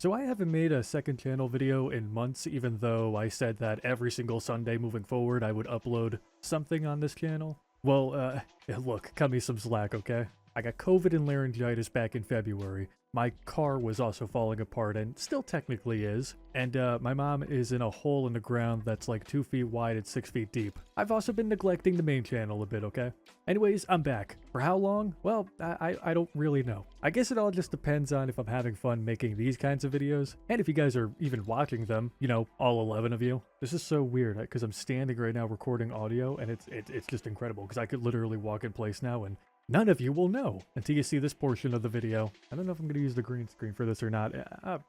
So I haven't made a second channel video in months, even though I said that every single Sunday moving forward I would upload something on this channel. Well, look, cut me some slack, okay? I got COVID and laryngitis back in February. My car was also falling apart and still technically is. And my mom is in a hole in the ground that's like 2 feet wide and 6 feet deep. I've also been neglecting the main channel a bit, okay? Anyways, I'm back. For how long? Well, I don't really know. I guess it all just depends on if I'm having fun making these kinds of videos, and if you guys are even watching them, you know, all 11 of you. This is so weird, because I'm standing right now recording audio, and it's just incredible, because I could literally walk in place now, and none of you will know until you see this portion of the video. I don't know if I'm going to use the green screen for this or not.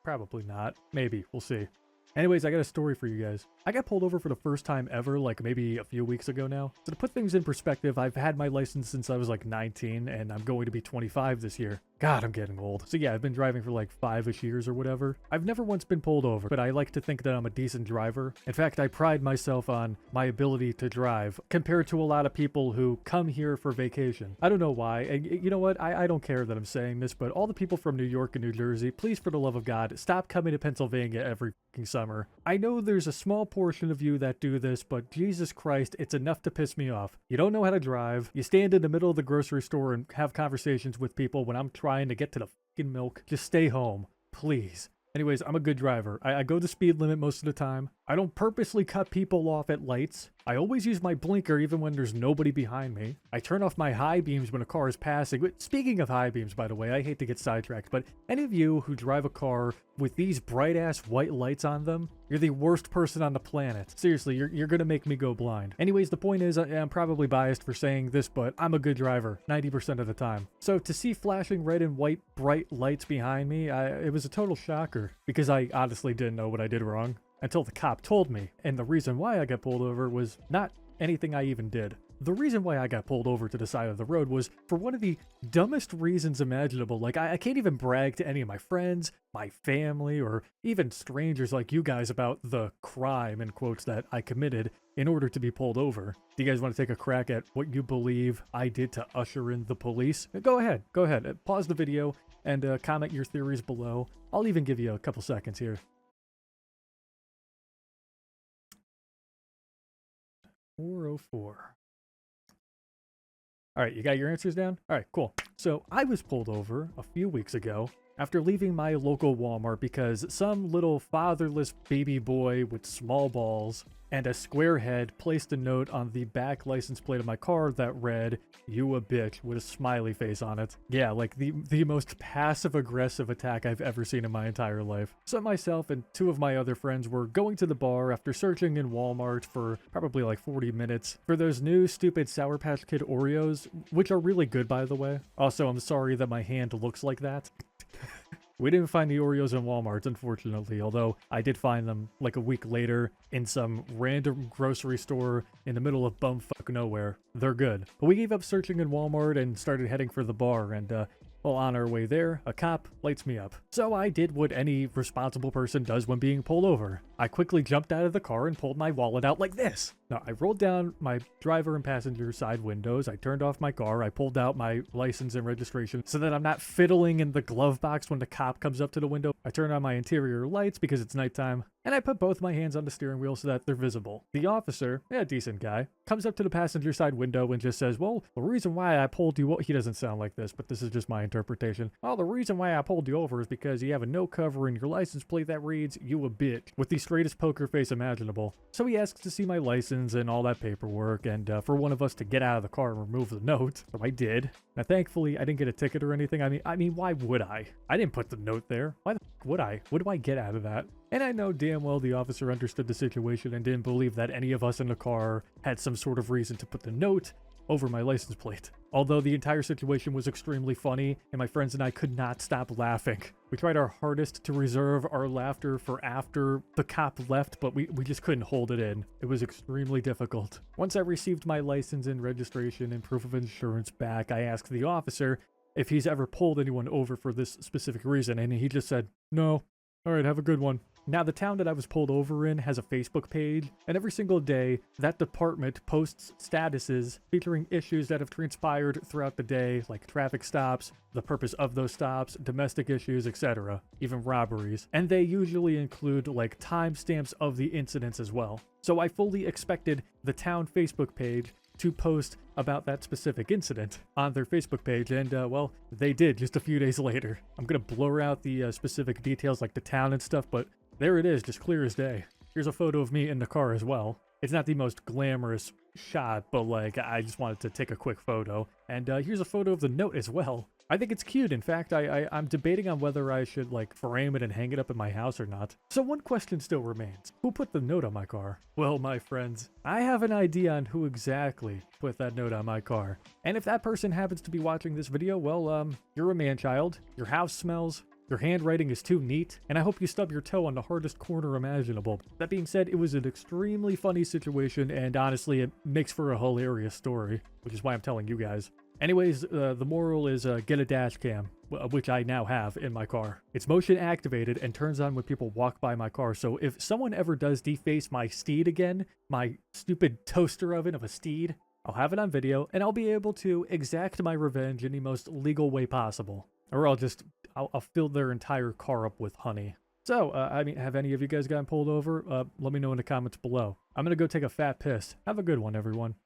Probably not. Maybe. We'll see. Anyways, I got a story for you guys. I got pulled over for the first time ever, like maybe a few weeks ago now. So to put things in perspective, I've had my license since I was like 19, and I'm going to be 25 this year. God, I'm getting old. So yeah, I've been driving for like 5-ish years or whatever. I've never once been pulled over, but I like to think that I'm a decent driver. In fact, I pride myself on my ability to drive compared to a lot of people who come here for vacation. I don't know why, and you know what? I don't care that I'm saying this, but all the people from New York and New Jersey, please, for the love of God, stop coming to Pennsylvania every fucking summer. I know there's a small portion of you that do this, but Jesus Christ, it's enough to piss me off. You don't know how to drive. You stand in the middle of the grocery store and have conversations with people when I'm trying to get to the fucking milk. Just stay home, please. Anyways, I'm a good driver. I go the speed limit most of the time. I don't purposely cut people off at lights. I always use my blinker even when there's nobody behind me. I turn off my high beams when a car is passing. But speaking of high beams, by the way, I hate to get sidetracked, but any of you who drive a car with these bright-ass white lights on them, you're the worst person on the planet. Seriously, you're gonna make me go blind. Anyways, the point is, I'm probably biased for saying this, but I'm a good driver 90% of the time. So to see flashing red and white bright lights behind me, it was a total shocker, because I honestly didn't know what I did wrong until the cop told me. And the reason why I got pulled over was not anything I even did. The reason why I got pulled over to the side of the road was for one of the dumbest reasons imaginable. Like, I can't even brag to any of my friends, my family, or even strangers like you guys about the crime, in quotes, that I committed in order to be pulled over. Do you guys want to take a crack at what you believe I did to usher in the police? Go ahead. Go ahead. Pause the video and comment your theories below. I'll even give you a couple seconds here. 404. All right, you got your answers down? All right, cool. So I was pulled over a few weeks ago after leaving my local Walmart because some little fatherless baby boy with small balls and a square head placed a note on the back license plate of my car that read, "You a bitch," with a smiley face on it. Yeah, like the most passive-aggressive attack I've ever seen in my entire life. So myself and 2 of my other friends were going to the bar after searching in Walmart for probably like 40 minutes for those new stupid Sour Patch Kid Oreos, which are really good, by the way. Also, I'm sorry that my hand looks like that. We didn't find the Oreos in Walmart, unfortunately, although I did find them like a week later in some random grocery store in the middle of bumfuck nowhere. They're good. But we gave up searching in Walmart and started heading for the bar, and well, on our way there, a cop lights me up. So I did what any responsible person does when being pulled over. I quickly jumped out of the car and pulled my wallet out like this. Now, I rolled down my driver and passenger side windows, I turned off my car, I pulled out my license and registration so that I'm not fiddling in the glove box when the cop comes up to the window. I turned on my interior lights because it's nighttime, and I put both my hands on the steering wheel so that they're visible. The officer, a decent guy, comes up to the passenger side window and just says, "Well, the reason why I pulled you," he doesn't sound like this, but this is just my interpretation. "Well, the reason why I pulled you over is because you have a no cover in your license plate that reads, 'You a bitch,' with the straightest poker face imaginable." So he asks to see my license and all that paperwork, and for one of us to get out of the car and remove the note. So I did. Now, thankfully, I didn't get a ticket or anything. I mean, why would I? I didn't put the note there. Why the fuck would I? What do I get out of that? And I know damn well the officer understood the situation and didn't believe that any of us in the car had some sort of reason to put the note over my license plate. Although the entire situation was extremely funny, and my friends and I could not stop laughing. We tried our hardest to reserve our laughter for after the cop left, but we just couldn't hold it in. It was extremely difficult. Once I received my license and registration and proof of insurance back, I asked the officer if he's ever pulled anyone over for this specific reason, and he just said, "No. All right, have a good one." Now, the town that I was pulled over in has a Facebook page, and every single day, that department posts statuses featuring issues that have transpired throughout the day, like traffic stops, the purpose of those stops, domestic issues, etc., even robberies. And they usually include like timestamps of the incidents as well. So I fully expected the town Facebook page to post about that specific incident on their Facebook page, and well, they did just a few days later. I'm gonna blur out the specific details like the town and stuff, but there it is, just clear as day. Here's a photo of me in the car as well. It's not the most glamorous shot, but like, I just wanted to take a quick photo. And here's a photo of the note as well. I think it's cute. In fact, I'm debating on whether I should like frame it and hang it up in my house or not. So one question still remains. Who put the note on my car? Well, my friends, I have an idea on who exactly put that note on my car. And if that person happens to be watching this video, well, you're a man-child, your house smells, your handwriting is too neat, and I hope you stub your toe on the hardest corner imaginable. That being said, it was an extremely funny situation, and honestly, it makes for a hilarious story, which is why I'm telling you guys. Anyways, the moral is get a dash cam, which I now have in my car. It's motion activated and turns on when people walk by my car, so if someone ever does deface my steed again, my stupid toaster oven of a steed, I'll have it on video, and I'll be able to exact my revenge in the most legal way possible. Or I'll fill their entire car up with honey. So, I mean, have any of you guys gotten pulled over? Let me know in the comments below. I'm gonna go take a fat piss. Have a good one, everyone.